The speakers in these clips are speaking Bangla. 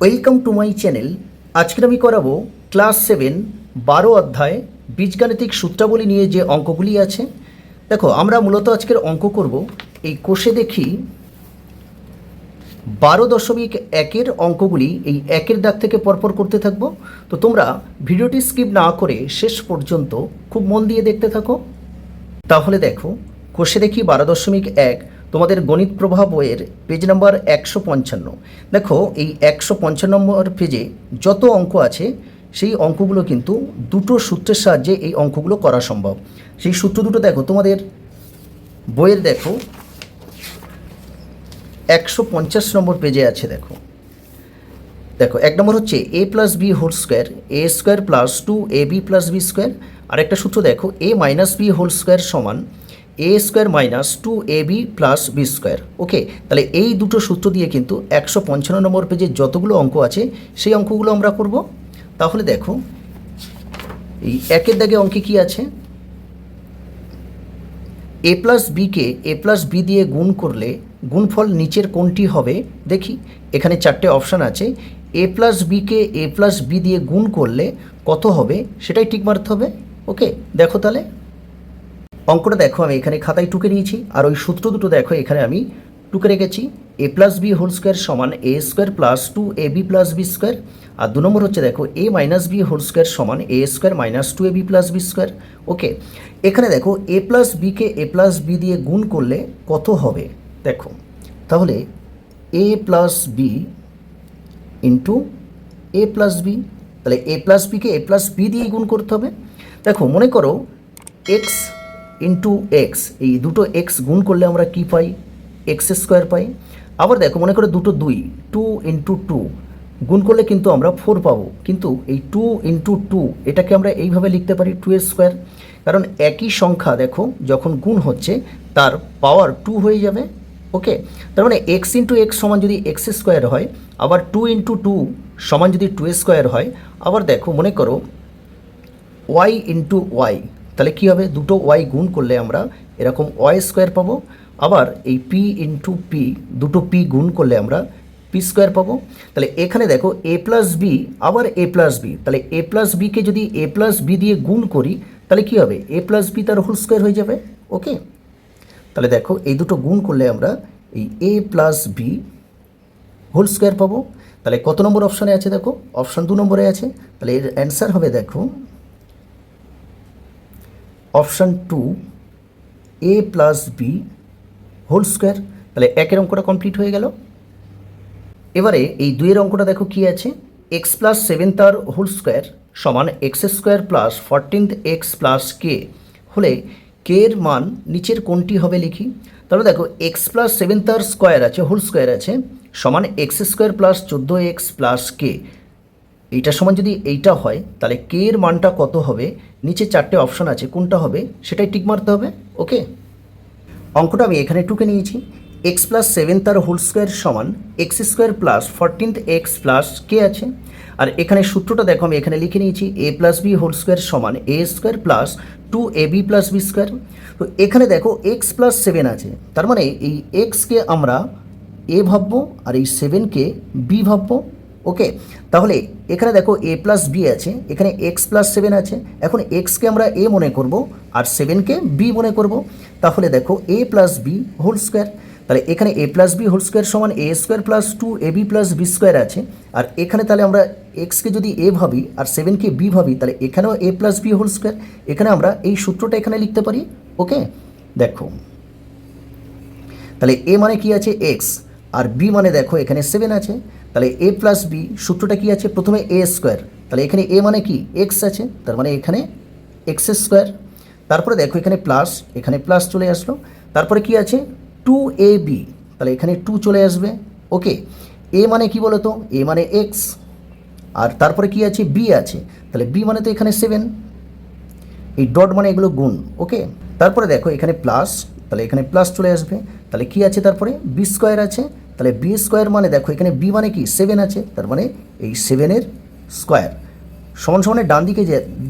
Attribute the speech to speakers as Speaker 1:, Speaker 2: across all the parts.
Speaker 1: Welcome to my channel. আজকে আমি করাবো ক্লাস 7 12 অধ্যায় বীজগাণিতিক সূত্রাবলী নিয়ে যে অঙ্কগুলি আছে। দেখো, আমরা মূলত আজকের অঙ্ক করব এই কোষে দেখি 12.1 অঙ্কগুলি এই একের দাগ থেকে পরপর করতে থাকবো। তো তোমরা ভিডিওটি স্কিপ না করে শেষ পর্যন্ত খুব মন দিয়ে দেখতে থাকো। তাহলে দেখো, কোষে দেখি 12.1 তোমাদের গণিত প্রভা বইয়ের পেজ নাম্বার 155। দেখো, এই 155 নম্বর পেজে যত অঙ্ক আছে সেই অঙ্কগুলো কিন্তু দুটো সূত্রের সাহায্যে এই অঙ্কগুলো করা সম্ভব। সেই সূত্র দুটো দেখো তোমাদের বইয়ের, দেখো 150 নম্বর পেজে আছে। দেখো দেখো এক নম্বর হচ্ছে a plus B whole square A square plus 2ab plus B square. আরেকটা সূত্র দেখো a minus B whole square সমান A square minus 2ab plus B square. Okay, তাহলে এই দুটো সূত্র দিয়ে কিন্তু 155 নম্বর পেজে যতগুলো অঙ্ক আছে সেই অঙ্কগুলো আমরা করব। তাহলে দেখো, এই একের দাগে অঙ্কে কি আছে, এ প্লাস বিকে এ প্লাস বি দিয়ে গুণ করলে গুণফল নিচের কোনটি হবে দেখি। এখানে চারটে অপশান আছে। এ প্লাস বিকে এ প্লাস বি দিয়ে গুণ করলে কত হবে সেটাই ঠিক মারতে হবে। ওকে, দেখো তাহলে অঙ্কটা দেখো, আমি এখানে খাতায় টুকে নিয়েছি, আর ওই সূত্র দুটো দেখো এখানে আমি টুকে রেখেছি। A plus B whole square সমান A square plus 2ab plus B square. আর দু নম্বর হচ্ছে দেখো A minus B whole square সমান A square minus 2ab plus B square. Okay, এখানে দেখো এ প্লাস বিকে এ প্লাস বি দিয়ে গুণ করলে কত হবে দেখো। তাহলে A plus B into A plus B, তাহলে এ প্লাস বিকে এ প্লাস বি দিয়ে গুণ করতে হবে। দেখো, মনে করো এক্স ইন্টু এক্স, এই দুটো এক্স গুণ করলে আমরা কি পাই, এক্স স্কোয়ার পাই। আবার দেখো, মনে করো দুটো 2 ইন্টু 2 গুণ করলে কিন্তু আমরা 4 পাবো, কিন্তু এই 2 ইন্টু 2 এটাকে আমরা এইভাবে লিখতে পারি 2 স্কোয়ার, কারণ একই সংখ্যা দেখো যখন গুণ হচ্ছে তার পাওয়ার 2 হয়ে যাবে। ওকে, তার মানে এক্স ইন্টু এক্স সমান যদি এক্স স্কোয়ার হয়, আবার 2 ইন্টু 2 সমান যদি 2 স্কোয়ার হয়, আবার দেখো মনে করো ওয়াই ইন্টু ওয়াই, তাহলে কী হবে, দুটো ওয়াই গুণ করলে আমরা এরকম ওয়াই স্কোয়ার পাবো। আবার এই পি ইন্টু পি, দুটো পি গুণ করলে আমরা পি স্কোয়ার পাবো। তাহলে এখানে দেখো এ প্লাস বি আবার এ প্লাস বি, তাহলে এ প্লাস বিকে যদি এ প্লাস বি দিয়ে গুণ করি তাহলে কী হবে, এ প্লাস বি তার হোল স্কোয়ার হয়ে যাবে। ওকে, তাহলে দেখো এই দুটো গুণ করলে আমরা এই A plus B whole square পাবো। তাহলে কত নম্বর অপশানে আছে দেখো, অপশান 2 নম্বরে আছে। তাহলে এর অ্যান্সার হবে দেখো অপশান 2 এ প্লাস বি হোল স্কোয়ার। তাহলে একের অঙ্কটা কমপ্লিট হয়ে গেল। এবারে এই 2 এর অঙ্কটা দেখো কি আছে, এক্স প্লাস 7 তার হোল স্কোয়ার সমান X square plus 14 X plus K হলে কে এর মান নিচের কোনটি হবে লিখি। তাহলে দেখো এক্স প্লাস 7 তার স্কোয়ার আছে, হোল স্কোয়ার আছে, সমান X square plus 14 X plus K, এইটা সমান যদি এইটা হয় তাহলে কে এর মানটা কত হবে, নিচে চারটে অপশান আছে কোনটা হবে সেটাই টিক মারতে হবে। ওকে, অঙ্কটা আমি এখানে টুকে নিয়েছি। এক্স প্লাস 7 তার হোল স্কোয়ার সমান X square plus 14 X plus K আছে, আর এখানে সূত্রটা দেখো আমি এখানে লিখে নিয়েছি A plus B whole square সমান A square plus 2ab plus B square. তো এখানে দেখো এক্স প্লাস 7 আছে, তার মানে এই এক্সকে আমরা এ ভাববো আর এই 7কে বি ভাববো। ওকে, তাহলে এখানে দেখো এ প্লাস বি আছে, এখানে এক্স প্লাস 7 আছে, এখন এক্সকে আমরা এ মনে করব আর 7কে বি মনে করব। তাহলে দেখো A plus B whole square, তাহলে এখানে A plus B whole square সমান A square plus 2ab plus B square আছে, আর এখানে তাহলে আমরা এক্সকে যদি এ ভাবি আর 7কে বি ভাবি তাহলে এখানেও এ প্লাস বি হোল স্কোয়ার, এখানে আমরা এই সূত্রটা এখানে লিখতে পারি। ওকে, দেখো তাহলে এ মানে কি আছে এক্স, আর বি মানে দেখো এখানে 7 আছে, তাহলে এ প্লাস বি সূত্রটা কি আছে, প্রথমে এ স্কোয়ার, তাহলে এখানে এ মানে কি এক্স আছে, তার মানে এখানে এক্স স্কোয়ার, তারপরে দেখো এখানে প্লাস চলে আসলো, তারপরে কি আছে 2ab, তাহলে এখানে 2 চলে আসবে। ওকে, এ মানে কি বলো তো, এ মানে এক্স, আর তারপরে কি আছে বি আছে, তাহলে বি মানে তো এখানে 7, এই ডট মানে এগুলো গুণ। ওকে, তারপরে দেখো এখানে প্লাস, তাহলে এখানে প্লাস চলে আসবে, তাহলে কি আছে তারপরে বি স্কোয়ার আছে, তাহলে বি স্কোয়ার মানে দেখো এখানে বি মানে কি 7 আছে, তার মানে এই 7-এর স্কোয়ার সমান সমানের ডান দিকে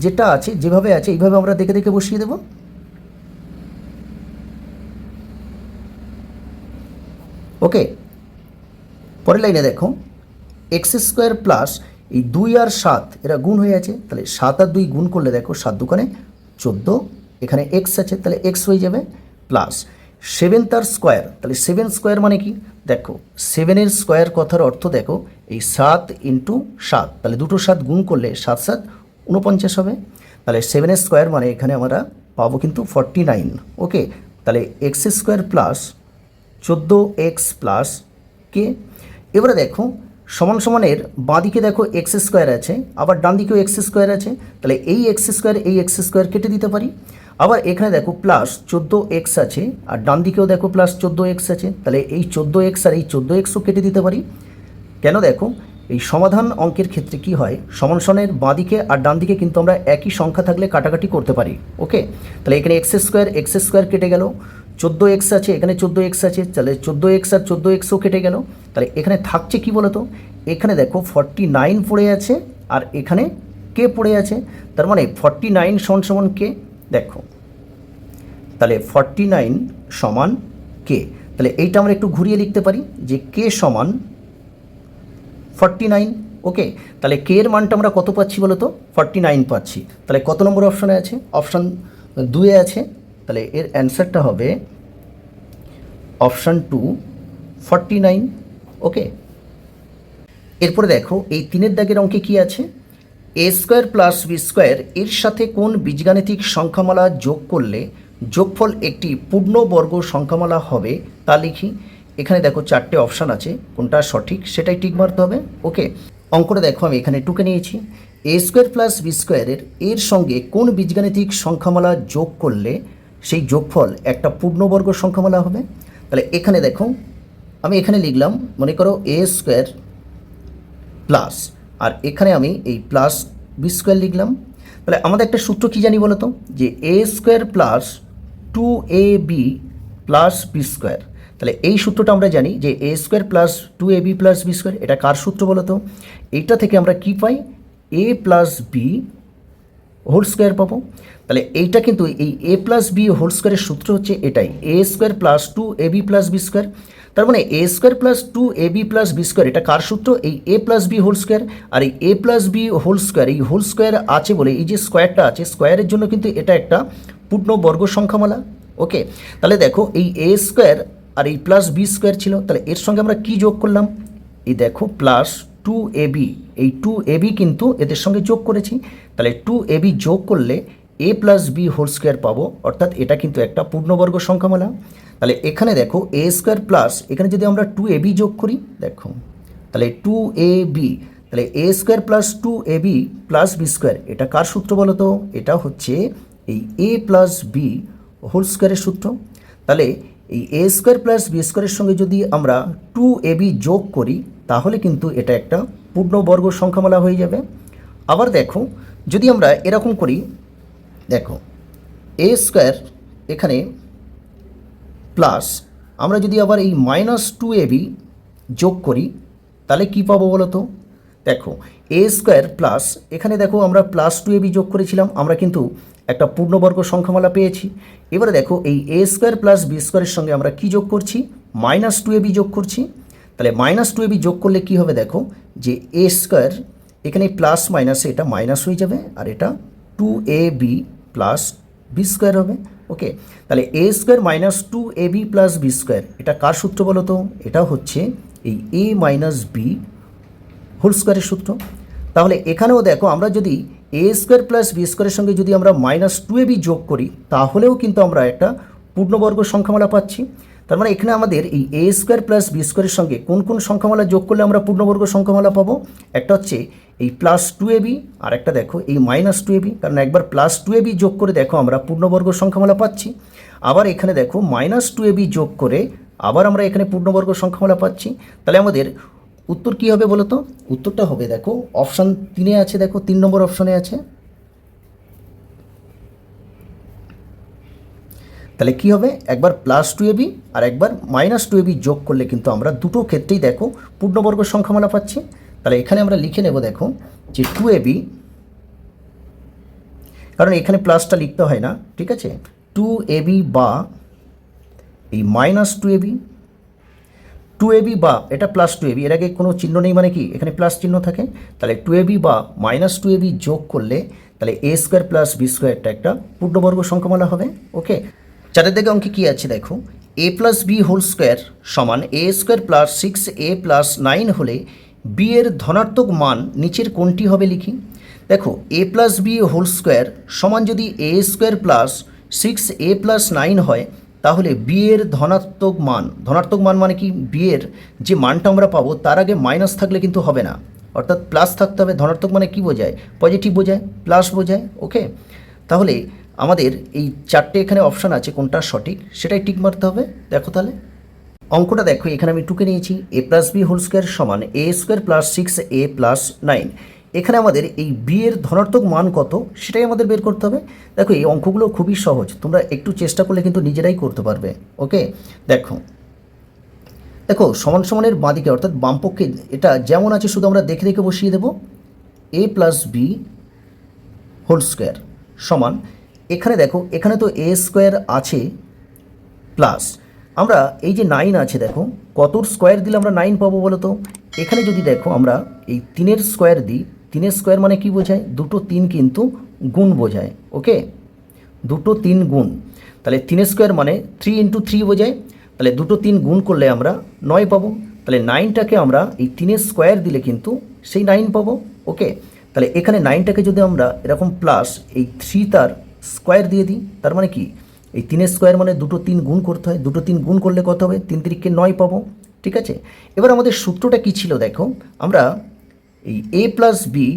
Speaker 1: যেটা আছে যেভাবে আছে এইভাবে আমরা দেখে দেখে বসিয়ে দেব। ওকে, পরের লাইনে দেখো এক্স স্কোয়ার প্লাস এই 2 আর 7 এরা গুণ হয়ে আছে, তাহলে 7 আর 2 গুণ করলে দেখো 7 দুকানে 14, এখানে এক্স আছে তাহলে এক্স হয়ে যাবে, প্লাস 7 তার স্কোয়ার, তাহলে 7 স্কোয়ার মানে কি দেখো 7-এর স্কোয়ার কথার অর্থ দেখো এই 7 ইন্টু 7, তাহলে দুটো 7 গুণ করলে 7 7 49 হবে, তাহলে 7-এর স্কোয়ার মানে এখানে আমরা পাবো কিন্তু 49। ওকে, তাহলে X square plus 14x plus K. এবারে দেখো সমান সমানের বাঁদিকে দেখো এক্স স্কোয়ার আছে, আবার ডান দিকেও এক্স স্কোয়ার আছে, তাহলে এই এক্স স্কোয়ার কেটে দিতে পারি। আবার এখানে দেখো প্লাস 14x আছে, আর ডান দিকেও দেখো প্লাস 14x আছে, তাহলে এই 14x আর এই 14xও কেটে দিতে পারি। কেন দেখো এই সমাধান অঙ্কের ক্ষেত্রে কি হয়, সমান সমানের বাঁদিকে আর ডান দিকে কিন্তু আমরা একই সংখ্যা থাকলে কাটাকাটি করতে পারি। ওকে, তাহলে এখানে এক্স স্কোয়ার কেটে গেল, 14x আছে, এখানে 14x আছে, তাহলে 14x আর 14xও কেটে গেল, তাহলে এখানে থাকছে কি বলতো, এখানে দেখো 49 পড়ে আছে আর এখানে কে পড়ে আছে, তার মানে 49 সমান সমান কে দেখো, তাহলে 49 সমান কে, তাহলে এইটা আমরা একটু ঘুরিয়ে লিখতে পারি যে কে সমান 49। ওকে, তাহলে কে এর মানটা আমরা কত পাচ্ছি বলতো, 49 পাচ্ছি, তাহলে কত নম্বর অপশানে আছে, অপশান 2-এ আছে, তাহলে এর অ্যান্সারটা হবে অপশান 2 49। ওকে, এরপরে দেখো এই 3-এর দাগের অঙ্কে কি আছে, এ স্কোয়ার প্লাস বি স্কোয়ার এর সাথে কোন বীজগাণিতিক সংখ্যামালা যোগ করলে যোগফল একটি পূর্ণবর্গ সংখ্যামালা হবে তা লিখি। এখানে দেখো 4টে অপশান আছে, কোনটা সঠিক সেটাই টিক মারতে হবে। ওকে, অঙ্কটা দেখো আমি এখানে টুকে নিয়েছি, এ স্কোয়ার প্লাস বি স্কোয়ারের এর সঙ্গে কোন বীজগাণিতিক সংখ্যামালা যোগ করলে সেই যোগফল একটা পূর্ণবর্গ সংখ্যামালা হবে। তাহলে এখানে দেখো আমি এখানে লিখলাম, মনে করো এ স্কোয়ার প্লাস, আর এখানে আমি এই প্লাস বি স্কোয়ার লিখলাম। তাহলে আমাদের একটা সূত্র কী জানি বলো তো, যে A square plus 2ab plus B square, তাহলে এই সূত্রটা আমরা জানি যে A square plus 2ab plus B square, এটা কার সূত্র বলো তো, এইটা থেকে আমরা কি পাই, A plus B whole square পাবো। তাহলে এইটা কিন্তু এই এ প্লাস বি হোল স্কোয়ারের সূত্র হচ্ছে এটাই, A square plus 2ab plus B square, তার মানে A square plus 2ab plus B square এটা কার সূত্র, এই A plus B whole square, আর এই A plus B whole square, এই হোল স্কোয়ার আছে বলে এই যে স্কোয়ারটা আছে, স্কোয়ারের জন্য কিন্তু এটা একটা পূর্ণবর্গ সংখ্যামালা। ওকে, তাহলে দেখো এই এ স্কোয়ার আর এই প্লাস বি স্কোয়ার ছিল, তাহলে এর সঙ্গে আমরা কি যোগ করলাম, এই দেখো প্লাস 2ab, এই 2ab কিন্তু এদের সঙ্গে যোগ করেছি, তাহলে 2ab যোগ করলে এ প্লাস বি হোল স্কোয়ার পাবো, অর্থাৎ এটা কিন্তু একটা পূর্ণবর্গ সংখ্যামালা। তাহলে এখানে দেখো এ স্কোয়ার প্লাস এখানে যদি আমরা 2ab যোগ করি দেখো, তাহলে 2ab, তাহলে A square plus 2ab plus B square এটা কার সূত্র বলো তো, এটা হচ্ছে এই এ প্লাস বি হোল স্কোয়ারের সূত্র। তাহলে এই এ স্কোয়ার প্লাস বি স্কোয়ারের সঙ্গে যদি আমরা 2ab যোগ করি তাহলে কিন্তু এটা একটা পূর্ণবর্গ সংখ্যামালা হয়ে যাবে। আবার দেখো যদি আমরা এরকম করি, দেখো এ স্কোয়ার এখানে প্লাস আমরা যদি আবার এই -2ab যোগ করি তাহলে কি পাবো বলো তো, দেখো এ স্কোয়ার প্লাস এখানে দেখো আমরা +2ab যোগ করেছিলাম, আমরা কিন্তু একটা পূর্ণবর্গ সংখ্যামালা পেয়েছি। এবারে দেখো এই এ স্কোয়ার প্লাস বি স্কোয়ারের সঙ্গে আমরা কি যোগ করছি, -2ab যোগ করছি, তাহলে -2ab যোগ করলে কি হবে দেখো, যে এ স্কোয়ার এখানে প্লাস মাইনাসে এটা মাইনাস হয়ে যাবে, আর এটা 2ab প্লাস বি স্কোয়ার হবে। ওকে, তাহলে A square -2ab plus B square এটা কার সূত্র বলো তো, এটা হচ্ছে এই এ মাইনাস বি হোল স্কোয়ারের সূত্র। তাহলে এখানেও দেখো আমরা যদি এ স্কোয়ার প্লাস বি স্কোয়ারের সঙ্গে যদি আমরা -2ab যোগ করি তাহলেও কিন্তু আমরা একটা পূর্ণবর্গ সংখ্যামালা পাচ্ছি। তার মানে এখানে আমাদের এই এ স্কোয়ার প্লাস বি স্কোয়ারের সঙ্গে কোন কোন সংখ্যামালা যোগ করলে আমরা পূর্ণবর্গ সংখ্যামালা পাবো, একটা হচ্ছে এই +2ab আর একটা দেখো এই -2ab, কারণ একবার +2ab যোগ করে দেখো আমরা পূর্ণবর্গ সংখ্যামালা পাচ্ছি, আবার এখানে দেখো -2ab যোগ করে আবার আমরা এখানে পূর্ণবর্গ সংখ্যামালা পাচ্ছি। তাহলে আমাদের উত্তর কী হবে বলো তো, উত্তরটা হবে দেখো অপশান 3-এ আছে, দেখো 3 নম্বর অপশানে আছে। তাহলে কি হবে, একবার +2ab আর একবার -2ab যোগ করলে কিন্তু আমরা দুটো ক্ষেত্রেই দেখো পূর্ণবর্গ সংখ্যামালা পাচ্ছি। তাহলে এখানে আমরা লিখে নেব দেখো যে 2ab, কারণ এখানে প্লাসটা লিখতে হয় না, ঠিক আছে, 2ab বা এই -2ab 2ab বা এটা প্লাস 2ab, এর আগে কোনো চিহ্ন নেই মানে কি এখানে প্লাস চিহ্ন থাকে, তাহলে 2ab বা মাইনাস 2ab যোগ করলে তাহলে a স্কোয়ার প্লাস বি স্কোয়ারটা একটা পূর্ণবর্গ সংখ্যামালা হবে। ওকে, চারের দিকে অঙ্কে কী আছে দেখো, a plus B whole square সমান a square plus 6a plus 9 হলে b এর ধনাত্মক মান নিচের কোনটি হবে লিখি। দেখো a plus B whole square সমান যদি a square plus 6a plus 9 হয়, তাহলে b এর ধনাত্মক মান মানে কি b এর যে মানটা আমরা পাবো তার আগে মাইনাস থাকলে কিন্তু হবে না, অর্থাৎ প্লাস থাকতে হবে। ধনাত্মক মানে কি বোঝায়, পজিটিভ বোঝায়, প্লাস বোঝায়। ওকে, তাহলে আমাদের এই চারটে এখানে অপশান আছে, কোনটা সঠিক সেটাই টিক মারতে হবে। দেখো তাহলে অঙ্কটা দেখো, এখানে আমি টুকে নিয়েছি a plus B whole square সমান a square plus 6a plus 9। এখানে আমাদের এই বি এর ধনাত্মক মান কত সেটাই আমাদের বের করতে হবে। দেখো এই অঙ্কগুলো খুবই সহজ, তোমরা একটু চেষ্টা করলে কিন্তু নিজেরাই করতে পারবে। ওকে, দেখো দেখো সমান সমানের বাঁদিকে অর্থাৎ বামপক্ষে এটা যেমন আছে শুধু আমরা দেখে দেখে বসিয়ে দেব a plus B whole square সমান, এখানে দেখো এখানে তো a স্কোয়ার আছে প্লাস আমরা এই যে 9 আছে, দেখো কতর স্কোয়ার দিলে আমরা 9 পাবো বলো তো। এখানে যদি দেখো আমরা এই 3-এর স্কোয়ার দিই, 3-এর স্কোয়ার মানে কি বোঝায়, দুটো 3 কিন্তু গুণ বোঝায়। ওকে, দুটো 3 গুণ, তাহলে 3-এর স্কোয়ার মানে 3 × 3 বোঝায়, তাহলে দুটো 3 গুণ করলে আমরা 9 পাবো। তাহলে 9টাকে আমরা এই 3-এর স্কোয়ার দিলে কিন্তু সেই 9 পাবো। ওকে, তাহলে এখানে 9টাকে যদি আমরা এরকম প্লাস এই 3 তার স্কোয়ার দিয়ে দিই, তার মানে কি এই 3-এর স্কোয়ার মানে দুটো 3 গুণ করতে হয়, দুটো 3 গুণ করলে কত হবে, 3 × 3 = 9 পাবো। ঠিক আছে, এবার আমাদের সূত্রটা কী ছিল দেখো, আমরা এই a প্লাস বি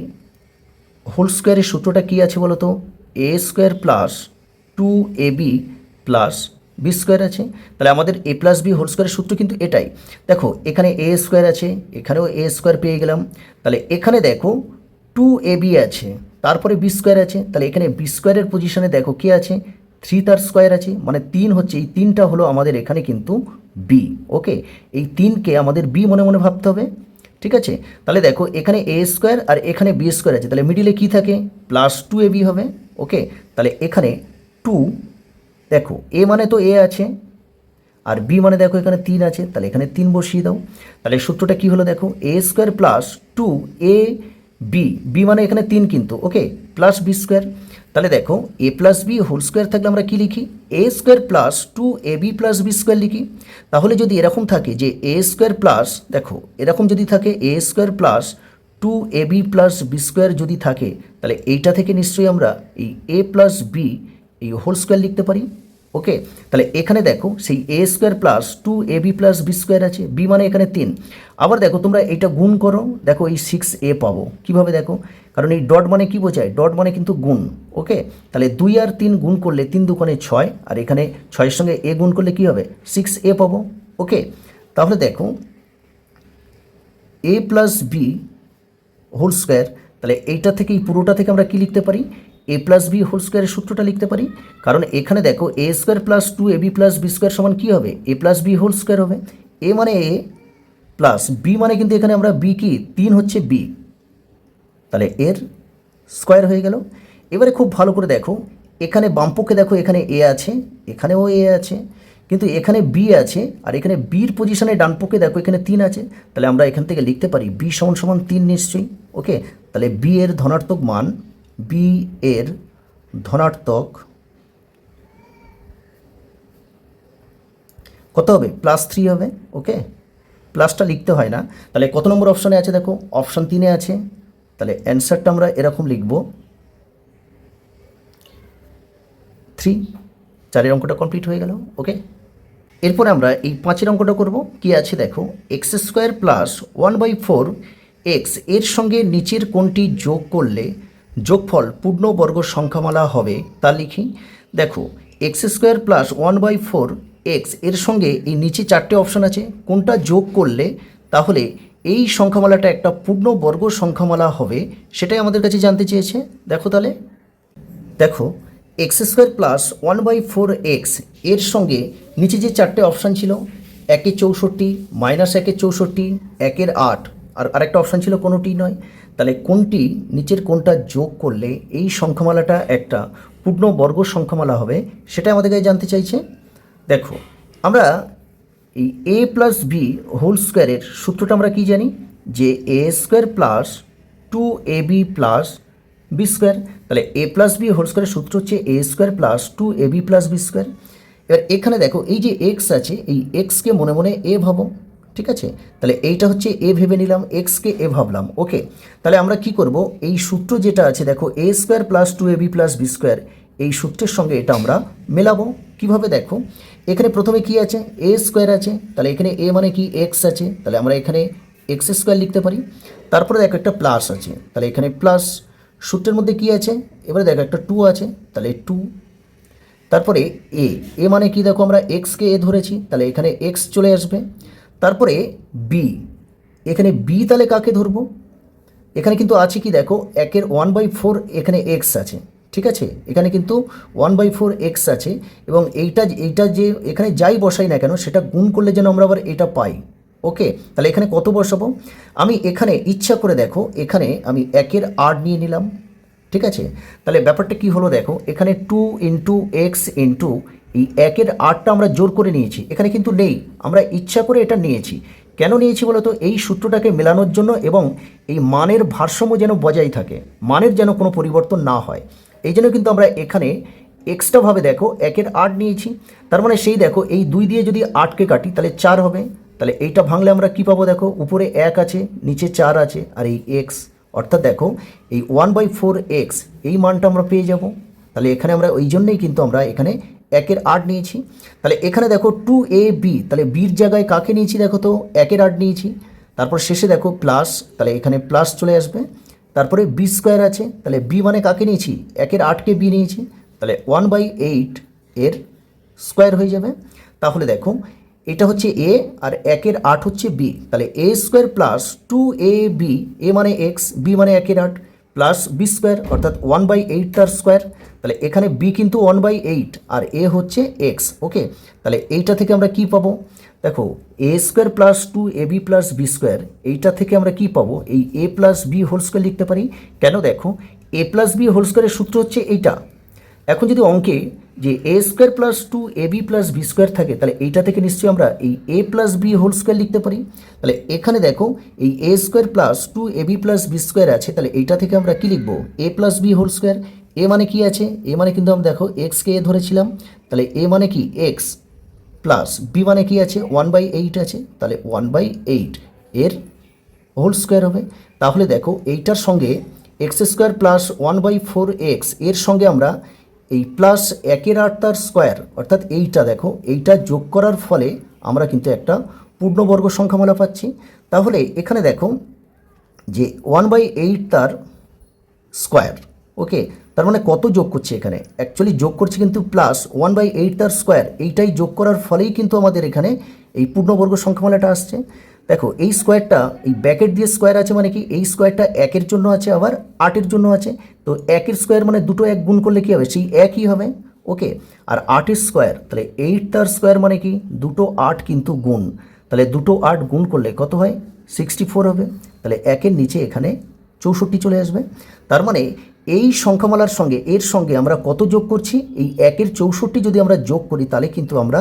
Speaker 1: হোল স্কোয়ারের সূত্রটা কী আছে বলো তো, a square plus 2ab plus B square আছে। তাহলে আমাদের a প্লাস বি হোল স্কোয়ারের সূত্র কিন্তু এটাই। দেখো এখানে a স্কোয়ার আছে, এখানেও a স্কোয়ার পেয়ে গেলাম, তাহলে এখানে দেখো 2ab আছে, তারপরে বি স্কোয়ার আছে, তাহলে এখানে বি স্কোয়ারের পজিশনে দেখো কী আছে, 3 তার স্কোয়ার আছে, মানে 3 হচ্ছে, এই 3টা হলো আমাদের এখানে কিন্তু বি। ওকে, এই 3কে আমাদের বি মনে মনে ভাবতে হবে। ঠিক আছে, তাহলে দেখো এখানে a স্কোয়ার আর এখানে বি স্কোয়ার আছে, তাহলে মিডিলে কী থাকে, প্লাস 2ab হবে। ওকে, তাহলে এখানে 2, দেখো a মানে তো a আছে আর b মানে দেখো এখানে 3 আছে, তাহলে এখানে 3 বসিয়ে দাও। তাহলে সূত্রটা কী হলো দেখো, a square plus 2ab, b মানে এখানে 3 কিন্তু, ওকে, প্লাস বি স্কোয়ার। তাহলে দেখো a plus B whole square থাকলে আমরা কী লিখি, a square plus 2ab plus B square লিখি। তাহলে যদি এরকম থাকে যে a স্কোয়ার প্লাস, দেখো এরকম যদি থাকে a square plus 2ab plus B square যদি থাকে, তাহলে এইটা থেকে নিশ্চয়ই আমরা এই a প্লাস বি এই হোল স্কোয়ার লিখতে পারি। ওকে, তাহলে এখানে দেখো সেই a square plus 2ab plus B square আছে, b মানে এখানে 3। আবার দেখো তোমরা এটা গুণ করো, দেখো এই 6a পাবো কীভাবে, দেখো কারণ এই ডট মানে কি বোঝায়, ডট মানে কিন্তু গুণ। ওকে, তাহলে 2 আর 3 গুণ করলে 3 দুগুণে 6, আর এখানে 6-এর সঙ্গে a গুণ করলে কী হবে, 6a পাবো। ওকে, তাহলে দেখো a plus B whole square, তাহলে এইটা থেকে এই পুরোটা থেকে আমরা কি লিখতে পারি, a প্লাস বি হোল স্কোয়ারের সূত্রটা লিখতে পারি। কারণ এখানে দেখো a square plus 2ab plus B square সমান কী হবে, a plus B whole square হবে। a মানে a প্লাস বি মানে কিন্তু এখানে আমরা বি কি 3 হচ্ছে b, তাহলে এর স্কোয়ার হয়ে গেল। এবারে খুব ভালো করে দেখো, এখানে বামপক্ষে দেখো এখানে a আছে, এখানেও a আছে, কিন্তু এখানে b আছে, আর এখানে বির পজিশনে ডানপক্ষে দেখো এখানে 3 আছে, তাহলে আমরা এখান থেকে লিখতে পারি b সমান সমান 3 নিশ্চয়ই। ওকে, তাহলে b এর ধনাত্মক মান, b এর ধনাত্মক কত হবে, +3 হবে। ওকে, প্লাসটা লিখতে হয় না। তাহলে কত নম্বর অপশানে আছে দেখো, অপশান 3-এ আছে, তাহলে অ্যান্সারটা আমরা এরকম লিখব 3। 4-এর অঙ্কটা কমপ্লিট হয়ে গেল। ওকে, এরপরে আমরা এই 5-এর অঙ্কটা করব। কি আছে দেখো, x² প্লাস 1/4 x এর সঙ্গে নিচের কোনটি যোগ করলে যোগফল পূর্ণবর্গ সংখ্যামালা হবে তা লিখি। দেখো x² প্লাস 1/4 x এর সঙ্গে এই নিচে 4টে অপশান আছে, কোনটা যোগ করলে তাহলে এই সংখ্যামালাটা একটা পূর্ণবর্গ সংখ্যামালা হবে সেটাই আমাদের কাছে জানতে চেয়েছে। দেখো তাহলে দেখো x² প্লাস 1/4 x এর সঙ্গে নিচে যে 4টে অপশান ছিল, 1-এ 64, -1-এ 64, 1-এর 8, আর আরেকটা অপশান ছিল কোনোটি নয়। তাহলে কোনটি নিচের কোনটা যোগ করলে এই সংখ্যামালাটা একটা পূর্ণবর্গ সংখ্যামালা হবে সেটা আমাদের কাছে জানতে চাইছে। দেখো আমরা এই এ প্লাস বি হোল স্কোয়ারের সূত্রটা আমরা কি জানি, যে A square plus 2ab plus B square. তাহলে এ প্লাস বি হোল স্কোয়ারের সূত্র হচ্ছে A square plus 2ab plus B square. এবার এখানে দেখো এই যে এক্স আছে, এই এক্সকে মনে মনে এ ভাবো, ঠিক আছে। তাহলে এইটা হচ্ছে এ ভেবে নিলাম, এক্সকে এ ভাবলাম, ওকে। তাহলে আমরা কি করব, এই সূত্র যেটা আছে দেখো A square plus 2ab plus B square, এই সূত্রের সঙ্গে এটা আমরা মেলাবো। কিভাবে দেখো, এখানে প্রথমে কি আছে, এ স্কোয়ার আছে, তাহলে এখানে এ মানে কি এক্স আছে, তাহলে আমরা এখানে এক্স স্কোয়ার লিখতে পারি। তারপরে দেখো একটা প্লাস আছে, তাহলে এখানে প্লাস, সূত্রের মধ্যে কি আছে, এবারে দেখো একটা 2 আছে, তাহলে 2। তারপরে এ মানে কি দেখো, আমরা এক্সকে এ ধরেছি, তাহলে এখানে এক্স চলে আসবে। তারপরে বি, এখানে বি তাহলে কাকে ধরবো, এখানে কিন্তু আছে কি দেখো, একের 1/4 এখানে এক্স আছে, ঠিক আছে, এখানে কিন্তু 1/4 এক্স আছে, এবং এইটা যে এখানে যাই বসাই না কেন সেটা গুণ করলে যেন আমরা আবার এটা পাই, ওকে। তাহলে এখানে কত বসাবো, আমি এখানে ইচ্ছা করে দেখো এখানে আমি একের 8 নিয়ে নিলাম, ঠিক আছে। তাহলে ব্যাপারটা কি হলো দেখো, এখানে 2 ইন্টু এক্স ইন্টু এই একের 8টা আমরা জোর করে নিয়েছি, এখানে কিন্তু নেই, আমরা ইচ্ছা করে এটা নিয়েছি। কেন নিয়েছি বলো তো, এই সূত্রটাকে মেলানোর জন্য, এবং এই মানের ভারসাম্য যেন বজায় থাকে, মানের যেন কোনো পরিবর্তন না হয়, এই জন্য কিন্তু আমরা এখানে এক্সট্রাভাবে দেখো একের 8 নিয়েছি। তার মানে সেই দেখো এই 2 দিয়ে যদি 8কে কাটি তাহলে 4 হবে। তাহলে এইটা ভাঙলে আমরা কি পাবো দেখো, উপরে 1 আছে, নিচে 4 আছে, আর এই এক্স, অর্থাৎ দেখো এই 1/4 এক্স এই মানটা আমরা পেয়ে যাব। তাহলে এখানে আমরা ওই জন্যই কিন্তু আমরা এখানে একের 8 নিয়েছি। তাহলে এখানে দেখো 2ab, তাহলে বির জায়গায় কাকে নিয়েছি দেখো তো, একের 8 নিয়েছি। তারপর শেষে দেখো প্লাস, তাহলে এখানে প্লাস চলে আসবে। তারপরে বি স্কোয়ার আছে, তাহলে বি মানে কাকে নিয়েছি, একের 8কে বি নিয়েছি, তাহলে 1/8 এর স্কোয়ার হয়ে যাবে। তাহলে দেখো এটা হচ্ছে এ আর একের 8 হচ্ছে বি, তাহলে এ স্কোয়ার প্লাস 2ab, এ মানে এক্স, বি মানে একের 8 প্লাস বি স্কোয়ার, অর্থাৎ 1/8 তার স্কোয়ার। তাহলে এখানে বি কিন্তু 1/8 আর এ হচ্ছে এক্স, ওকে। তাহলে এইটা থেকে আমরা কি পাবো দেখো, A square plus 2ab plus B square, এইটা থেকে আমরা কি পাবো, এই A plus B whole square লিখতে পারি। কেন দেখো, এ প্লাস বি হোল স্কোয়ারের সূত্র হচ্ছে এইটা। এখন যদি অঙ্কে যে A square plus 2ab plus B square থাকে, তাহলে এইটা থেকে নিশ্চয়ই আমরা এই A plus B whole square লিখতে পারি। তাহলে এখানে দেখো এই A square plus 2ab plus B square আছে, তাহলে এইটা থেকে আমরা কি লিখবো, A plus B whole square. এ মানে কি আছে, এ মানে কিন্তু আমরা দেখো এক্সকে এ ধরেছিলাম, তাহলে এ মানে কি এক্স, প্লাস বি মানে কি আছে 1/8 আছে, তাহলে 1/8 এর হোল স্কোয়ার হবে। তাহলে দেখো এইটার সঙ্গে এক্স স্কোয়ার প্লাস 1/4 এক্স এর সঙ্গে আমরা এই প্লাস একের 8 তার স্কোয়ার, অর্থাৎ এইটা দেখো এইটা যোগ করার ফলে আমরা কিন্তু একটা পূর্ণবর্গ সংখ্যামালা পাচ্ছি। তাহলে এখানে দেখো যে 1/8 তার স্কোয়ার, ওকে। তার মানে কত যোগ করছে, এখানে অ্যাকচুয়ালি যোগ করছে কিন্তু প্লাস 1/8 তার স্কোয়ার, এইটাই যোগ করার ফলেই কিন্তু আমাদের এখানে এই পূর্ণবর্গ সংখ্যামালাটা আসছে। দেখো এই স্কোয়ারটা এই ব্যাকেট দিয়ে স্কোয়ার আছে, মানে কি এই স্কোয়ারটা একের জন্য আছে আবার 8-এর জন্য আছে, তো একের স্কোয়ার মানে দুটো এক গুণ করলে কী হবে, সেই একই হবে, ওকে। আর 8-এর স্কোয়ার, তাহলে 8 তার স্কোয়ার মানে কি দুটো 8 কিন্তু গুণ, তাহলে দুটো 8 গুণ করলে কত হয়, 64 হবে। তাহলে একের নিচে এখানে 64 চলে আসবে। তার মানে এই সংখ্যামালার সঙ্গে এর সঙ্গে আমরা কত যোগ করছি, এই একের 64 যদি আমরা যোগ করি তাহলে কিন্তু আমরা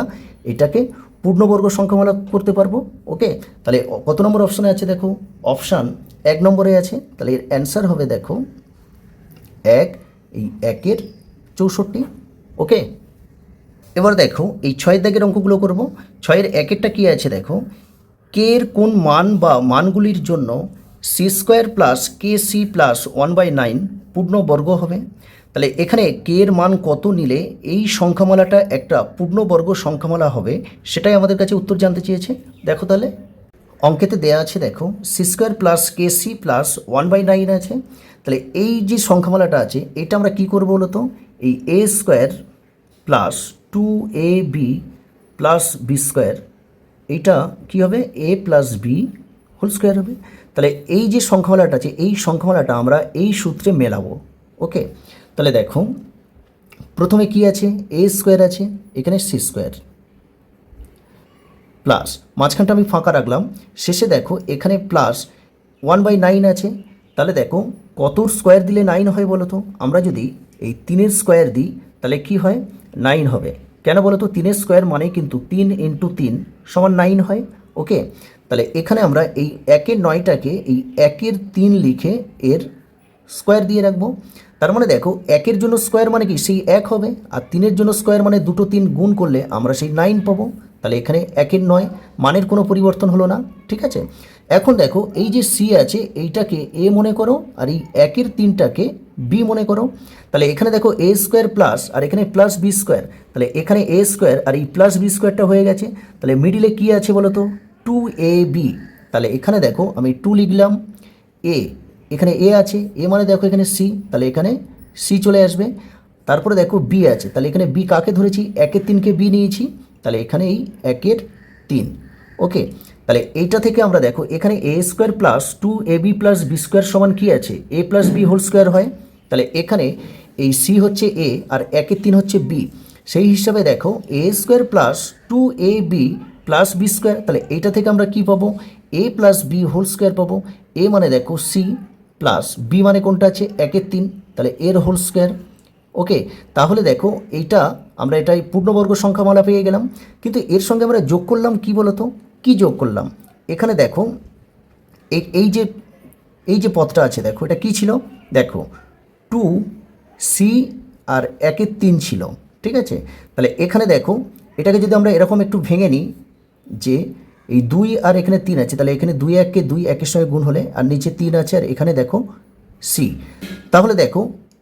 Speaker 1: এটাকে পূর্ণবর্গ সংখ্যামালা করতে পারবো, ওকে। তাহলে কত নম্বর অপশানে আছে দেখো, অপশান 1 নম্বরে আছে, তাহলে এর অ্যান্সার হবে দেখো 1, এই একের 64, ওকে। এবার দেখো এই 6 দাগের অঙ্কগুলো করব। 6-এর 1-এরটা কী আছে দেখো, কে এর কোন মান বা মানগুলির জন্য C square plus K C plus 1/9 পূর্ণবর্গ হবে। তাহলে এখানে কে এর মান কত নিলে এই সংখ্যামালাটা একটা পূর্ণবর্গ সংখ্যামালা হবে, সেটাই আমাদের কাছে উত্তর জানতে চেয়েছে। দেখো তাহলে অঙ্কেতে দেয়া আছে দেখো C square plus K C plus 1/9 আছে। তাহলে এই যে সংখ্যামালাটা আছে এটা আমরা কি করবো বলো তো, এই A square plus 2ab plus B square, এইটা কী হবে, A plus B whole square হবে। তাহলে এই যে সংখ্যামালাটা আছে এই সংখ্যামালাটা আমরা এই সূত্রে মেলাবো, ওকে। তাহলে দেখো প্রথমে কি আছে, এ স্কোয়ার আছে, এখানে সি স্কোয়ার প্লাস মাঝখানটা আমি ফাঁকা রাখলাম, শেষে দেখো এখানে প্লাস 1/9 আছে। তাহলে দেখো কতর স্কোয়ার দিলে 9 হয় বলো তো, আমরা যদি এই 3-এর স্কোয়ার দিই তাহলে কি হয়, 9 হবে। কেন বলো তো, 3 স্কোয়ার মানে কিন্তু 3 ইন্টু 3 সমান 9 হয়। ওকে, তাহলে এখানে আমরা এই 1-এর 9টাকে এই 1-এর 3 লিখে এর স্কোয়ার দিয়ে রাখবো। তার মানে দেখো 1-এর জন্য স্কোয়ার মানে কি সেই 1 হবে, আর 3-এর জন্য স্কোয়ার মানে দুটো 3 গুণ করলে আমরা সেই 9 পাবো। তাহলে এখানে 1-এর 9 মানের কোনো পরিবর্তন হলো না। ঠিক আছে, এখন দেখো এই যে সি আছে এইটাকে এ মনে করো, আর এই 1-এর 3টাকে বি মনে করো। তাহলে এখানে দেখো এ স্কোয়ার প্লাস আর এখানে প্লাস বি স্কোয়ার, তাহলে এখানে এ স্কোয়ার আর এই প্লাস বি স্কোয়ারটা হয়ে গেছে। তাহলে মিডিলে কি আছে বলো তো, 2ab। তাহলে এখানে দেখো আমি 2 লিখলাম, এ এখানে এ আছে, এ মানে দেখো এখানে সি, তাহলে এখানে সি চলে আসবে। তারপরে দেখো বি আছে, তাহলে এখানে বি কাকে ধরেছি, 1-এর 3কে বি নিয়েছি, তাহলে এখানে এই 1-এর 3। ওকে, তাহলে এইটা থেকে আমরা দেখো এখানে A square plus 2ab plus B square সমান কী আছে, A plus B whole square হয়। তাহলে এখানে এই সি হচ্ছে এ আর 1-এর 3 হচ্ছে বি, সেই হিসাবে দেখো A square plus 2ab plus B square, তাহলে এইটা থেকে আমরা কি পাবো, A plus B whole square পাবো। এ মানে দেখো সি প্লাস বি মানে কোনটা আছে 1-এর 3, তাহলে এর হোল স্কোয়ার। ওকে, তাহলে দেখো এইটা আমরা এটাই পূর্ণবর্গ সংখ্যামালা পেয়ে গেলাম। কিন্তু এর সঙ্গে আমরা যোগ করলাম কি বলতো, কি যোগ করলাম, এখানে দেখো এই যে পদটা আছে দেখো এটা কি ছিল, দেখো 2c আর 1-এর 3 ছিল। ঠিক আছে, তাহলে এখানে দেখো এটাকে যদি আমরা এরকম একটু ভেঙে নিই, যে এই 2 আর এখানে 3 আছে, তাহলে এখানে 2-1-কে 2-1-এর সঙ্গে গুণ হলে আর নিচে 3 আছে, আর এখানে দেখো সি। তাহলে দেখো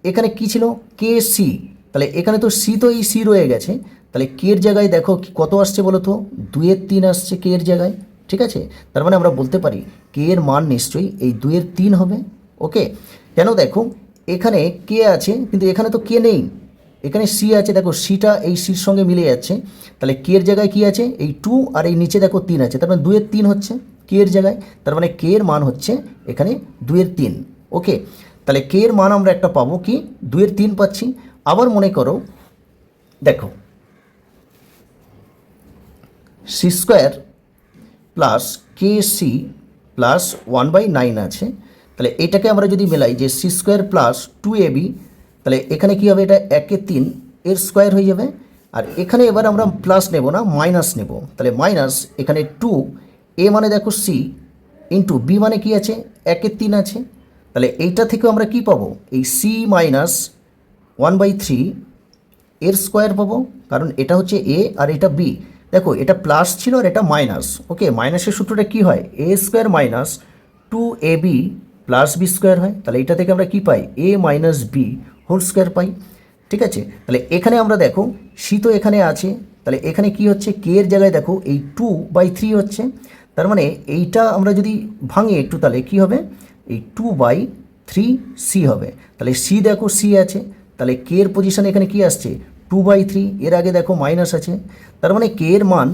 Speaker 1: এখানে কি ছিল, কে সি, তাহলে এখানে তো সি, তো এই সি রয়ে গেছে, তাহলে কে এর জায়গায় দেখো কত আসছে বলো তো, 2-এর 3 আসছে কে এর জায়গায়। ঠিক আছে, তার মানে আমরা বলতে পারি কে এর মান নিশ্চয়ই এই 2-এর 3 হবে। ওকে, কেন দেখো এখানে কে আছে কিন্তু এখানে তো কে নেই, এখানে সি আছে, দেখো সিটা এই সির সঙ্গে মিলে যাচ্ছে, তাহলে কে এর জায়গায় কি আছে, এই 2 আর এই নিচে দেখো 3 আছে, তার মানে 2-এর 3 হচ্ছে কে এর জায়গায়, তার মানে কে এর মান হচ্ছে এখানে 2-এর 3। ওকে, তাহলে কে এর মান আমরা একটা পাবো কি, 2-এর 3 পাচ্ছি। আবার মনে করো দেখো C square plus K C plus 1/9 আছে, তাহলে এটাকে আমরা যদি মেলাই যে সি স্কোয়ার প্লাস 2ab, তাহলে এখানে কী হবে, এটা 1-এর 3 এর স্কোয়ার হয়ে যাবে। আর এখানে এবার আমরা প্লাস নেব না, মাইনাস নেব, তাহলে মাইনাস এখানে 2 এ মানে দেখো সি ইন্টু বি মানে কি আছে 1-এর 3 আছে, তাহলে এইটা থেকেও আমরা কি পাবো, এই সি মাইনাস 1/3 এর স্কোয়ার পাবো, কারণ এটা হচ্ছে এ আর এটা বি। দেখো এটা প্লাস ছিল আর এটা মাইনাস। ওকে, মাইনাসের সূত্রটা কি হয়, A square minus 2ab plus B square হয়, তাহলে এটা থেকে আমরা কি পাই, A minus B whole square পাই। ঠিক আছে, তাহলে এখানে আমরা দেখো সি তো এখানে আছে, তাহলে এখানে কি হচ্ছে, কে এর জায়গায় দেখো এই 2/3 হচ্ছে, তার মানে এইটা আমরা যদি ভাঙি একটু তাহলে কি হবে, এই 2/3 সি হবে, তাহলে সি দেখো সি আছে, তাহলে কে এর পজিশানে এখানে কি আসছে 2/3, এর আগে দেখো মাইনাস আছে, তার মানে কে এর মান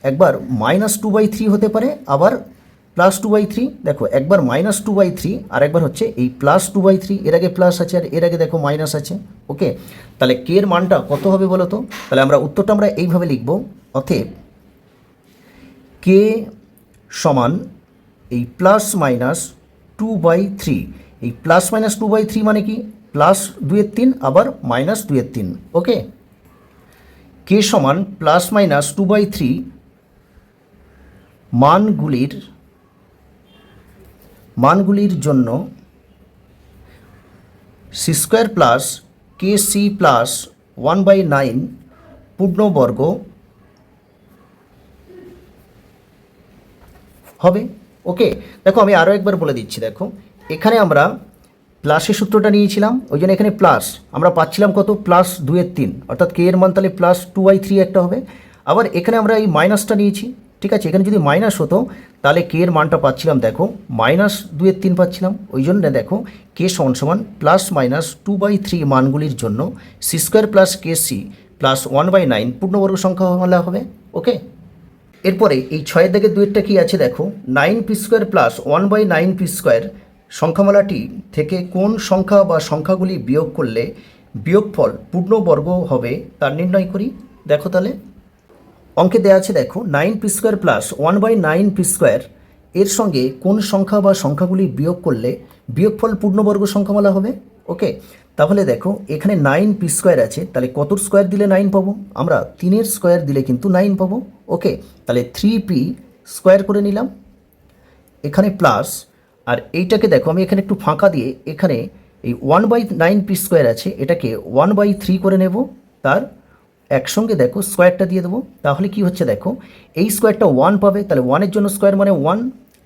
Speaker 1: একবার -2/3 হতে পারে, আবার +2/3। দেখো একবার -2/3 আর একবার হচ্ছে এই +2/3, এর আগে প্লাস আছে আর এর আগে দেখো মাইনাস আছে। ওকে, তাহলে কে এর মানটা কত হবে বলো তো, তাহলে আমরা উত্তরটা আমরা এইভাবে লিখব, অতএব কে সমান এই +-2/3, এই +-2/3 মানে কি, +2-এর 3 আবার -2-এর 3। ওকে, কে সমান +-2/3 মানগুলির জন্য C square plus K C plus 1/9 পূর্ণবর্গ হবে। ওকে, দেখো আমি আরও একবার বলে দিচ্ছি, দেখো এখানে আমরা প্লাসের সূত্রটা নিয়েছিলাম, ওই জন্য এখানে প্লাস আমরা পাচ্ছিলাম কত, +2-এর 3, অর্থাৎ কে এর মান তাহলে +2/3 একটা হবে। আবার এখানে আমরা এই মাইনাসটা নিয়েছি। ঠিক আছে, এখানে যদি মাইনাস হতো তাহলে কে এর মানটা পাচ্ছিলাম দেখো -2-এর 3 পাচ্ছিলাম, ওই জন্য দেখো কে সমান +-2/3 মানগুলির জন্য C square plus K C plus 1/9 পূর্ণবর্গ সংখ্যা হবে। ওকে, এরপরে এই 6-এর দাগের 2-এরটা কি আছে দেখো, 9p² প্লাস 1/9p² সংখ্যামালাটি থেকে কোন সংখ্যা বা সংখ্যাগুলি বিয়োগ করলে বিয়োগফল পূর্ণবর্গ হবে তা নির্ণয় করি। দেখো তাহলে অঙ্কে দেওয়া আছে, দেখো 9p² প্লাস 1/9p² এর সঙ্গে কোন সংখ্যা বা সংখ্যাগুলি বিয়োগ করলে বিয়োগফল পূর্ণবর্গ সংখ্যামালা হবে। ওকে, তাহলে দেখো এখানে 9p স্কোয়ার আছে, তাহলে কত স্কোয়ার দিলে 9 পাবো? আমরা 3-এর স্কোয়ার দিলে কিন্তু 9 পাবো। ওকে, তাহলে 3p স্কোয়ার করে নিলাম, এখানে প্লাস, আর এইটাকে দেখো আমি এখানে একটু ফাঁকা দিয়ে এখানে এই 1/9p স্কোয়ার আছে, এটাকে 1/3 করে নেব, তার একসঙ্গে দেখো স্কোয়ারটা দিয়ে দেবো। তাহলে কি হচ্ছে দেখো, এই স্কোয়ারটা 1 পাবে, তাহলে 1-এর জন্য স্কোয়ার মানে 1,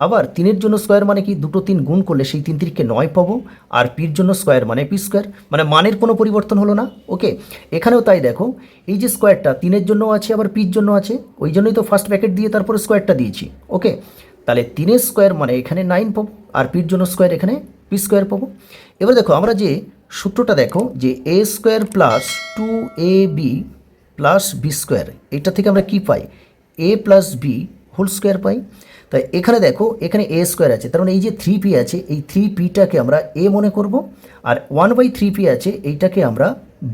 Speaker 1: আবার 3-এর জন্য স্কোয়ার মানে কি, দুটো 3 গুণ করলে সেই 3-3-কে 9 পাবো, আর পির জন্য স্কোয়ার মানে পি স্কোয়ার, মানে মানের কোনো পরিবর্তন হলো না। ওকে, এখানেও তাই দেখো, এই যে স্কোয়ারটা 3-এর জন্য আছে আবার পির জন্য আছে, ওই জন্যই তো ফার্স্ট ব্র্যাকেট দিয়ে তারপরে স্কোয়ারটা দিয়েছি। ওকে, তাহলে 3-এর স্কোয়ার মানে এখানে 9 পাবো, আর পির জন্য স্কোয়ার এখানে পি স্কোয়ার পাবো। এবার দেখো আমরা যে সূত্রটা দেখো যে A square plus 2ab plus B square, এটা থেকে আমরা কি পাই, A plus B whole square পাই। তাই এখানে দেখো এখানে এ স্কোয়ার আছে, তার মানে এই যে 3p আছে, এই 3pটাকে আমরা এ মনে করব, আর 1/3p আছে এইটাকে আমরা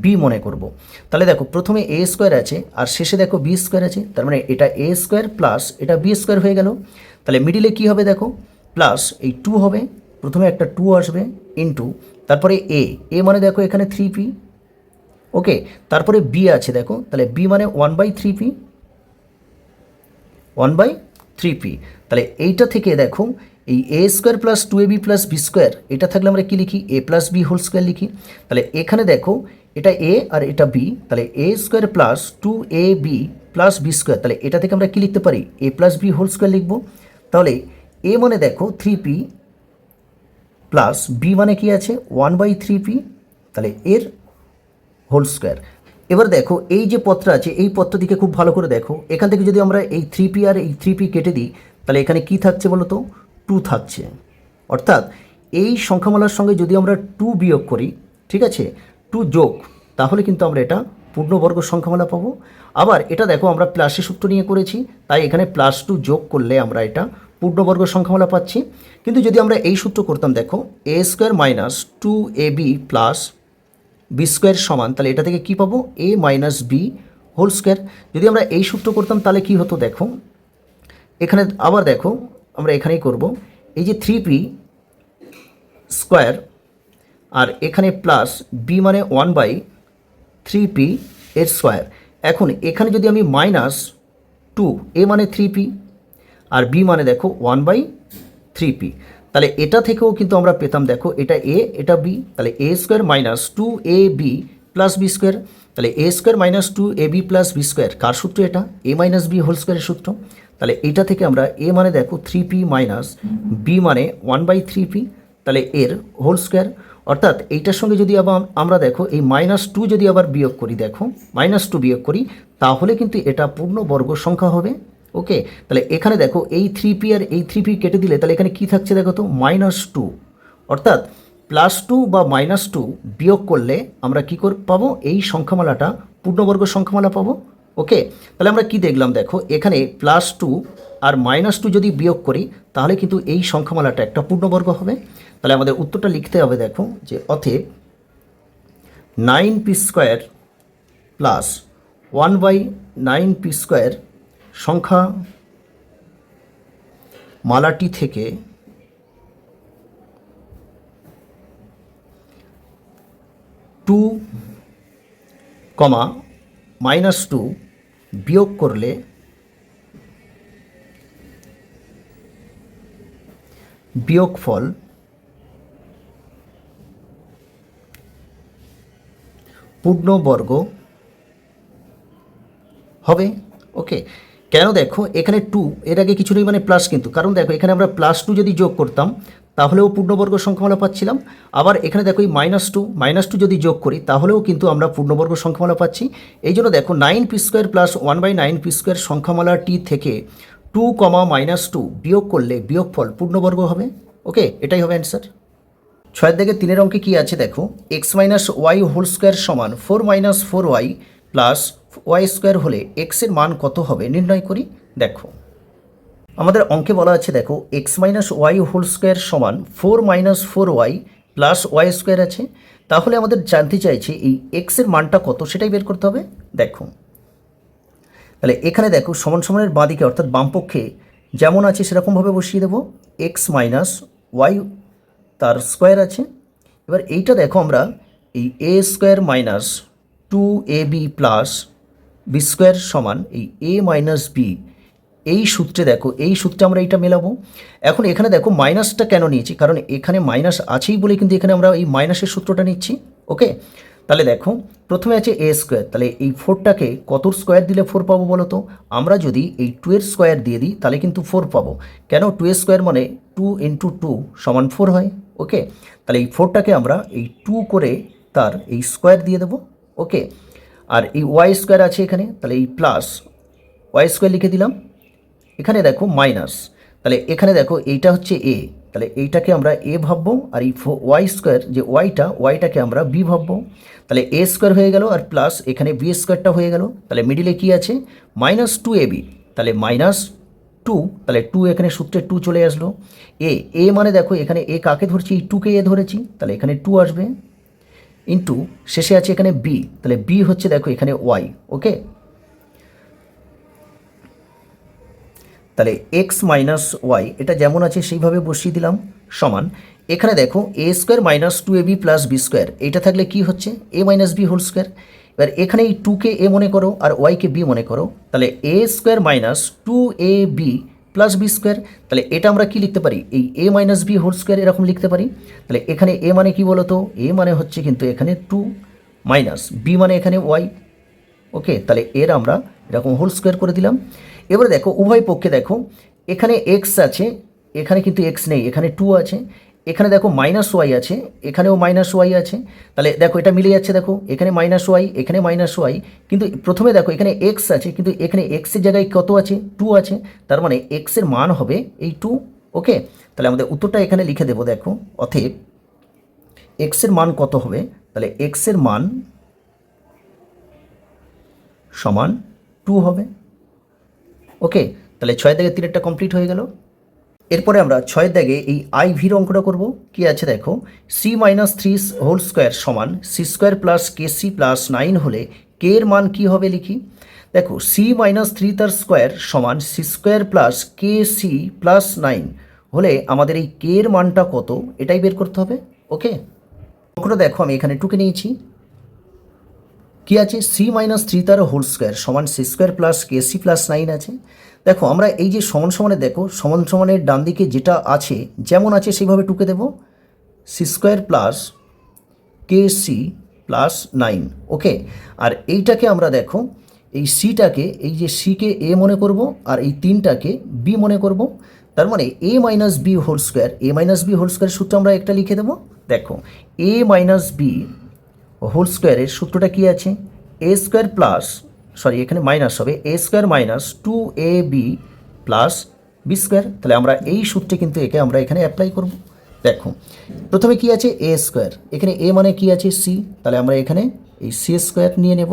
Speaker 1: বি মনে করব। তাহলে দেখো প্রথমে এ স্কোয়ার আছে আর শেষে দেখো বি স্কোয়ার আছে, তার মানে এটা এ স্কোয়ার প্লাস এটা বি স্কোয়ার হয়ে গেল। তাহলে মিডিলে কি হবে দেখো, প্লাস এই 2 হবে, প্রথমে একটা 2 আসবে ইন্টু, তারপরে এ মানে দেখো এখানে 3p। ওকে, তারপরে বি আছে দেখো, তাহলে বি মানে 1/3p, 1/3p। তাহলে এইটা থেকে দেখো এই A square plus 2ab plus B square, এটা থাকলে আমরা কি লিখি, A plus B whole square লিখি। তাহলে এখানে দেখো এটা এ আর এটা বি, তাহলে A square plus 2ab plus B square, তাহলে এটা থেকে আমরা কি লিখতে পারি, A plus B whole square লিখবো। তাহলে এ মানে দেখো 3p প্লাস বি মানে কি আছে 1/3p, তাহলে এর হোল স্কোয়ার। এবার দেখো এই যে পথটা আছে, এই পথটা দিকে খুব ভালো করে দেখো, এখান থেকে যদি আমরা এই 3p আর এই 3p কেটে দিই, তাহলে এখানে কি থাকছে বলো তো, 2 থাকছে। অর্থাৎ এই সংখ্যামালার সঙ্গে যদি আমরা 2 বিয়োগ করি, ঠিক আছে, 2 যোগ, তাহলে কিন্তু আমরা এটা পূর্ণবর্গ সংখ্যামালা পাবো। আবার এটা দেখো আমরা প্লাসের সূত্র নিয়ে করেছি, তাই এখানে +2 যোগ করলে আমরা এটা পূর্ণবর্গ সংখ্যামালা পাচ্ছি। কিন্তু যদি আমরা এই সূত্র করতাম দেখো, A square minus 2ab plus B square সমান, তাহলে এটা থেকে কি পাবো, A minus B whole square. যদি আমরা এই সূত্র করতাম তাহলে কি হতো দেখো, এখানে আবার দেখো আমরা এখানেই করব, এই যে 3p স্কোয়ার আর এখানে প্লাস বি মানে 1/3p এর স্কোয়ার। এখন এখানে যদি আমি -2, এ মানে 3p আর বি মানে দেখো 1/3p, তাহলে এটা থেকেও কিন্তু আমরা পেতাম দেখো এটা এ এটা বি, তাহলে A square minus 2ab plus B square, তাহলে A square minus 2ab plus B square কার সূত্র, এটা এ মাইনাস বি হোল স্কোয়ারের সূত্র। তাহলে এটা থেকে আমরা এ মানে দেখো 3p মাইনাস বি মানে 1/3p, তাহলে এর হোল স্কোয়ার। অর্থাৎ এইটার সঙ্গে যদি আবার আমরা দেখো এই -2 যদি আবার বিয়োগ করি, দেখো -2 বিয়োগ করি, তাহলে কিন্তু এটা পূর্ণবর্গ সংখ্যা হবে। ওকে, তাহলে এখানে দেখো এই 3p আর এই 3p কেটে দিলে তাহলে এখানে কি থাকছে দেখো তো, -2। অর্থাৎ +2 বা -2 বিয়োগ করলে আমরা কী পাবো, এই সংখ্যামালাটা পূর্ণবর্গ সংখ্যামালা পাবো। ওকে, তাহলে আমরা কি দেখলাম দেখো, এখানে +2 আর -2 যদি বিয়োগ করি তাহলে কিন্তু এই সংখ্যামালাটা একটা পূর্ণবর্গ হবে। তাহলে আমাদের উত্তরটা লিখতে হবে দেখো, যে অতএব 9p square plus 1/9p square সংখ্যা মালাটি থেকে 2, -2 বিয়োগ করলে বিয়োগফল পূর্ণবর্গ হবে। ওকে, কেন দেখো এখানে 2 এর আগে কিছু নেই মানে প্লাস, কিন্তু কারণ দেখো এখানে আমরা +2 যদি যোগ করতাম তাহলেও পূর্ণবর্গ সংখ্যামালা পাচ্ছিলাম। আবার এখানে দেখো এই -2 যদি যোগ করি তাহলেও কিন্তু আমরা পূর্ণবর্গ সংখ্যামালা পাচ্ছি। এই জন্য দেখো 9p square plus 1/9p square সংখ্যামালাটি থেকে 2, -2 বিয়োগ করলে বিয়োগফল পূর্ণবর্গ হবে। ওকে, এটাই হবে অ্যান্সার। 6 থেকে 3 অঙ্কে কি আছে দেখো, x - y হোল স্কোয়ার সমান 4 - 4y প্লাস y স্কোয়ার হলে x এর মান কত হবে নির্ণয় করি। দেখো আমাদের অঙ্কে বলা আছে দেখো x - y হোল স্কোয়ার সমান 4 - 4y প্লাস y স্কোয়ার আছে, তাহলে আমাদের জানতে চাইছে এই x এর মানটা কত সেটাই বের করতে হবে। দেখো তাহলে এখানে দেখো সমান সমানের বাঁদিকে অর্থাৎ বামপক্ষে যেমন আছে সেরকমভাবে বসিয়ে দেবো, x - y তার স্কোয়ার আছে, এবার এইটা দেখো আমরা এই A square minus two A B plus B square সমান এই এ মাইনাস বি, এই সূত্রে দেখো, এই সূত্রে আমরা এইটা মেলাবো। এখন এখানে দেখো মাইনাসটা কেন নিয়েছি, কারণ এখানে মাইনাস আছেই বলে কিন্তু এখানে আমরা এই মাইনাসের সূত্রটা নিচ্ছি। ওকে, তাহলে দেখো প্রথমে আছে এ স্কোয়ার, তাহলে এই ফোরটাকে কতর স্কোয়ার দিলে ফোর পাবো বলো তো? আমরা যদি এই টু এর স্কোয়ার দিয়ে দিই তাহলে কিন্তু ফোর পাবো। কেন? টু এর স্কোয়ার মানে টু ইন্টু টু সমান ফোর হয়। ওকে, তাহলে এই ফোরটাকে আমরা এই টু করে তার এই স্কোয়ার দিয়ে দেবো। ওকে, আর এই ওয়াই স্কোয়ার আছে এখানে, তাহলে এই প্লাস ওয়াই স্কোয়ার লিখে দিলাম। এখানে দেখো মাইনাস, তাহলে এখানে দেখো এইটা হচ্ছে এ, তাহলে এইটাকে আমরা এ ভাববো, আর এই ওয়াই স্কোয়ার যে ওয়াইটাকে আমরা বি ভাববো। তাহলে এ স্কোয়ার হয়ে গেল আর প্লাস এখানে বি স্কোয়ারটা হয়ে গেল। তাহলে মিডিলে কি আছে? মাইনাস টু এ বি, তাহলে মাইনাস টু, তাহলে টু এখানে সূত্রে টু চলে আসলো। এ মানে দেখো এখানে এ কাকে ধরছি? এই টুকে এ ধরেছি, তাহলে এখানে টু আসবে ইন্টু শেষে আছে এখানে বি, তাহলে বি হচ্ছে দেখো এখানে ওয়াই। ওকে, তাহলে এক্স মাইনাস ওয়াই এটা যেমন আছে সেইভাবে বসিয়ে দিলাম সমান, এখানে দেখো A square minus two A B plus B square, এইটা থাকলে কি হচ্ছে? এ মাইনাস বি হোল স্কোয়ার। এবার এখানে এই টুকে এ মনে করো আর ওয়াইকে বি মনে করো, তাহলে A square minus two A B plus B square, তাহলে এটা আমরা কি লিখতে পারি? এই এ মাইনাস বি হোল স্কোয়ার এরকম লিখতে পারি। তাহলে এখানে এ মানে কি বলো তো? এ মানে হচ্ছে কিন্তু এখানে টু মাইনাস বি মানে এখানে ওয়াই। ওকে, তাহলে এর আমরা এরকম হোল স্কোয়ার করে দিলাম। এবারে দেখো উভয় পক্ষে দেখো, এখানে এক্স আছে, এখানে কিন্তু এক্স নেই, এখানে টু আছে। এখানে দেখো মাইনাস ওয়াই আছে, এখানেও মাইনাস ওয়াই আছে। তাহলে দেখো এটা মিলে যাচ্ছে, দেখো এখানে মাইনাস ওয়াই, এখানে মাইনাস ওয়াই, কিন্তু প্রথমে দেখো এখানে এক্স আছে, কিন্তু এখানে এক্সের জায়গায় কত আছে? টু আছে, তার মানে এক্সের মান হবে এই টু। ওকে, তাহলে আমাদের উত্তরটা এখানে লিখে দেবো, দেখো অতএব এক্সের মান কত হবে? তাহলে এক্সের মান সমান টু হবে। ওকে, তাহলে ছয় দাগে তিরেরটা কমপ্লিট হয়ে গেল। এরপরে আমরা ছয়ের দাগে এই আই ভির অঙ্কটা করব। কি আছে দেখো, C minus three whole square সমান C square plus K C plus nine হলে কে এর মান কী হবে লিখি। দেখো সি মাইনাস থ্রি তার স্কোয়ার সমান C square plus K C plus nine হলে আমাদের এই কে এর মানটা কত এটাই বের করতে হবে। ওকে, অঙ্কটা দেখো আমি এখানে টুকে নিয়েছি। কি আছে? সি মাইনাস থ্রি তার হোল স্কোয়ার সমান C square plus K C plus nine আছে। দেখো আমরা এই যে সমান সমানে দেখো সমান সমানের ডান দিকে যেটা আছে যেমন আছে সেইভাবে টুকে দেব, C square plus K C plus nine. ওকে, আর এইটাকে আমরা দেখো এই সিটাকে, এই যে সিকে এ মনে করব আর এই তিনটাকে বি মনে করব, তার মানে এ মাইনাস বি হোল স্কোয়ার, এ মাইনাস বি হোল স্কোয়ার সূত্র আমরা একটা লিখে দেবো। দেখো এ মাইনাস বি হোল স্কোয়ারের সূত্রটা কী আছে? এ স্কোয়ার প্লাস, সরি এখানে মাইনাস হবে, এ square minus two A B plus B square. তাহলে আমরা এই সূত্রে কিন্তু একে আমরা এখানে অ্যাপ্লাই করব। দেখো প্রথমে কি আছে? এ স্কোয়ার, এখানে এ মানে কি আছে? সি, তাহলে আমরা এখানে এই সি স্কোয়ার নিয়ে নেব,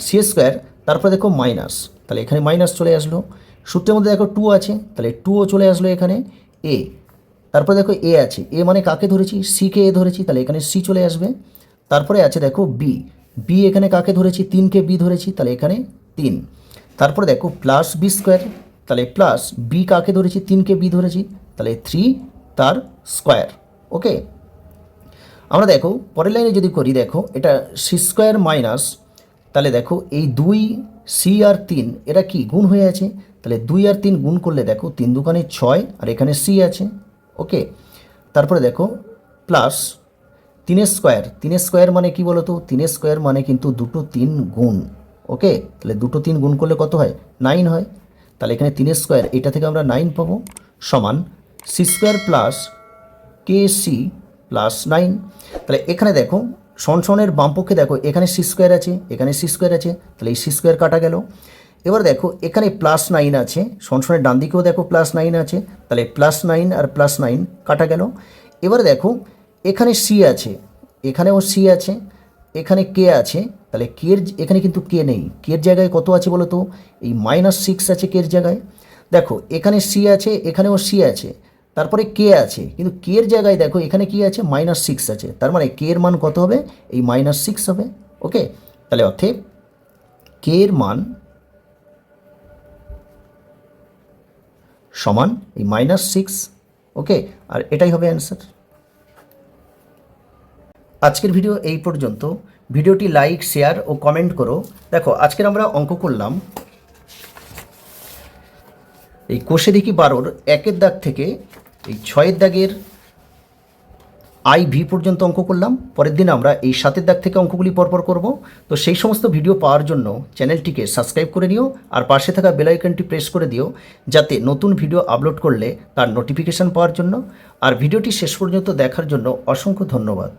Speaker 1: সি স্কোয়ার, তারপরে দেখো মাইনাস, তাহলে এখানে মাইনাস চলে আসলো। সূত্রের মধ্যে দেখো টু আছে, তাহলে টুও চলে আসলো এখানে। এ, তারপরে দেখো এ আছে, এ মানে কাকে ধরেছি? সিকে এ ধরেছি, তাহলে এখানে সি চলে আসবে। তারপরে আছে দেখো বি, বি এখানে কাকে ধরেছি? তিনকে বি ধরেছি, তাহলে এখানে তিন। তারপরে দেখো প্লাস বি স্কোয়ার, তাহলে প্লাস বি কাকে ধরেছি? তিনকে বি ধরেছি, তাহলে থ্রি তার স্কোয়ার। ওকে, আমরা দেখো পরের লাইনে যদি করি, দেখো এটা সি স্কোয়ার মাইনাস, তাহলে দেখো এই দুই সি আর তিন এরা কি গুণ হয়ে আছে, তাহলে দুই আর তিন গুণ করলে দেখো তিন দুকানে ছয় আর এখানে সি আছে। ওকে, তারপরে দেখো প্লাস তিনের স্কোয়ার, তিনের স্কোয়ার মানে কি বলো তো? তিনের স্কোয়ার মানে কিন্তু দুটো তিন গুণ। ওকে, তাহলে দুটো তিন গুণ করলে কত হয়? নাইন হয়। তাহলে এখানে তিনের স্কোয়ার, এটা থেকে আমরা নাইন পাবো সমান C square plus K C plus nine. তাহলে এখানে দেখো সনসনের বামপক্ষে দেখো এখানে সি স্কোয়ার আছে, এখানে সি স্কোয়ার আছে, তাহলে এই সি স্কোয়ার কাটা গেল। এবার দেখো এখানে প্লাস নাইন আছে, সনসনের ডান দিকেও দেখো প্লাস নাইন আছে, তাহলে প্লাস নাইন আর প্লাস নাইন কাটা গেল। এবার দেখো এখানে সি আছে, এখানেও সি আছে, এখানে কে আছে, তাহলে কের এখানে কিন্তু কে নেই, কের জায়গায় কত আছে বলো তো? এই মাইনাস সিক্স আছে কের জায়গায়। দেখো এখানে সি আছে, এখানেও সি আছে, তারপরে কে আছে, কিন্তু কের জায়গায় দেখো এখানে কি আছে? মাইনাস সিক্স আছে, তার মানে কে এর মান কত হবে? এই মাইনাস সিক্স হবে। ওকে, তাহলে অতএব কে এর মান সমান এই মাইনাস সিক্স। ওকে, আর এটাই হবে অ্যান্সার। আজকের ভিডিও এই পর্যন্ত। ভিডিওটি লাইক, শেয়ার ও কমেন্ট করো। দেখো, আজকের আমরা অঙ্ক করলাম এই কোষে দেখি 12-র 1-এর দাগ থেকে এই 6-এর দাগের IV পর্যন্ত অঙ্ক করলাম। পরের দিন আমরা এই 7-এর দাগ থেকে অঙ্কগুলি পরপর করব। তো সেই সমস্ত ভিডিও পাওয়ার জন্য চ্যানেলটিকে সাবস্ক্রাইব করে নিও আর পাশে থাকা বেল আইকনটি প্রেস করে দিও, যাতে নতুন ভিডিও আপলোড করলে তার নোটিফিকেশান পাওয়ার জন্য। আর ভিডিওটি শেষ পর্যন্ত দেখার জন্য অসংখ্য ধন্যবাদ।